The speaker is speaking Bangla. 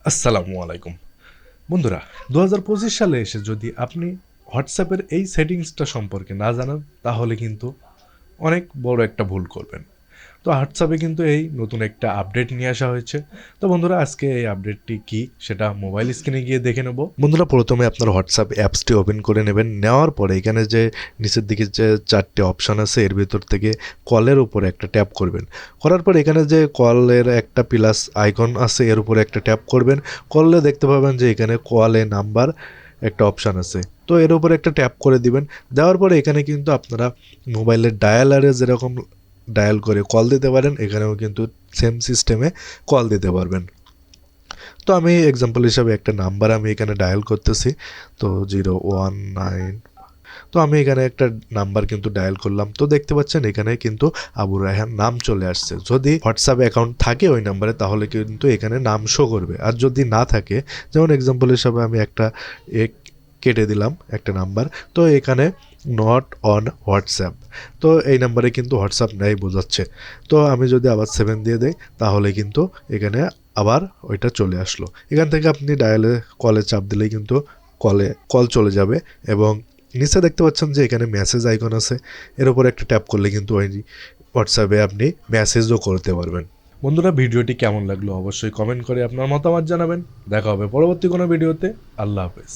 আসসালামু আলাইকুম বন্ধুরা। 2025 সালে এসে যদি আপনি হোয়াটসঅ্যাপের এই সেটিংসটা সম্পর্কে না জানেন তাহলে কিন্তু অনেক বড় একটা ভুল করবেন। তো হোয়াটসঅ্যাপে কিন্তু এই নতুন একটা আপডেট নিয়ে আসা হয়েছে। তো বন্ধুরা, আজকে এই আপডেটটি কি সেটা মোবাইল স্ক্রিনে গিয়ে দেখে নেব। বন্ধুরা, প্রথমে আপনার হোয়াটসঅ্যাপ অ্যাপসটি ওপেন করে নেবেন। নেওয়ার পরে এখানে যে নিচের দিকে যে 4টে অপশান আছে এর ভিতর থেকে কলের উপরে একটা ট্যাপ করবেন। করার পর এখানে যে কলের একটা প্লাস আইকন আছে এর উপরে একটা ট্যাপ করবেন। করলে দেখতে পাবেন যে এখানে কলে নাম্বার একটা অপশান আছে, তো এর উপরে একটা ট্যাপ করে দিবেন। দেওয়ার পরে এখানে কিন্তু আপনারা মোবাইলের ডায়ালারে যেরকম ডায়াল করে কল দিতে পারেন, এখানেও কিন্তু সেম সিস্টেমে কল দিতে পারবেন। তো আমি এক্সাম্পল হিসাবে একটা নাম্বার আমি এখানে ডায়াল করতেছি, তো 019। তো আমি এখানে একটা নাম্বার কিন্তু ডায়াল করলাম। তো দেখতে পাচ্ছেন এখানে কিন্তু আবু রায়হান নাম চলে আসছে। যদি হোয়াটসঅ্যাপ অ্যাকাউন্ট থাকে ওই নাম্বারে তাহলে কিন্তু এখানে নাম শো করবে, আর যদি না থাকে, যেমন এক্সাম্পল হিসাবে আমি একটা কেটে দিলাম একটা নাম্বার, তো এখানে নট অন হোয়াটসঅ্যাপ, তো এই নাম্বারে কিন্তু হোয়াটসঅ্যাপ নেই বোঝাচ্ছে। তো আমি যদি আবার 7 দিয়ে দেই তাহলে কিন্তু এখানে আবার ওইটা চলে আসলো। এখান থেকে আপনি ডায়ালে কলে চাপ দিলেই কিন্তু কল চলে যাবে। এবং নিচে দেখতে পাচ্ছেন যে এখানে মেসেজ আইকন আছে, এর উপর একটা ট্যাপ করলে কিন্তু ওই হোয়াটসঅ্যাপে আপনি মেসেজও করতে পারবেন। বন্ধুরা, ভিডিওটি কেমন লাগলো অবশ্যই কমেন্ট করে আপনার মতামত জানাবেন। দেখা হবে পরবর্তী কোনো ভিডিওতে। আল্লাহ হাফেজ।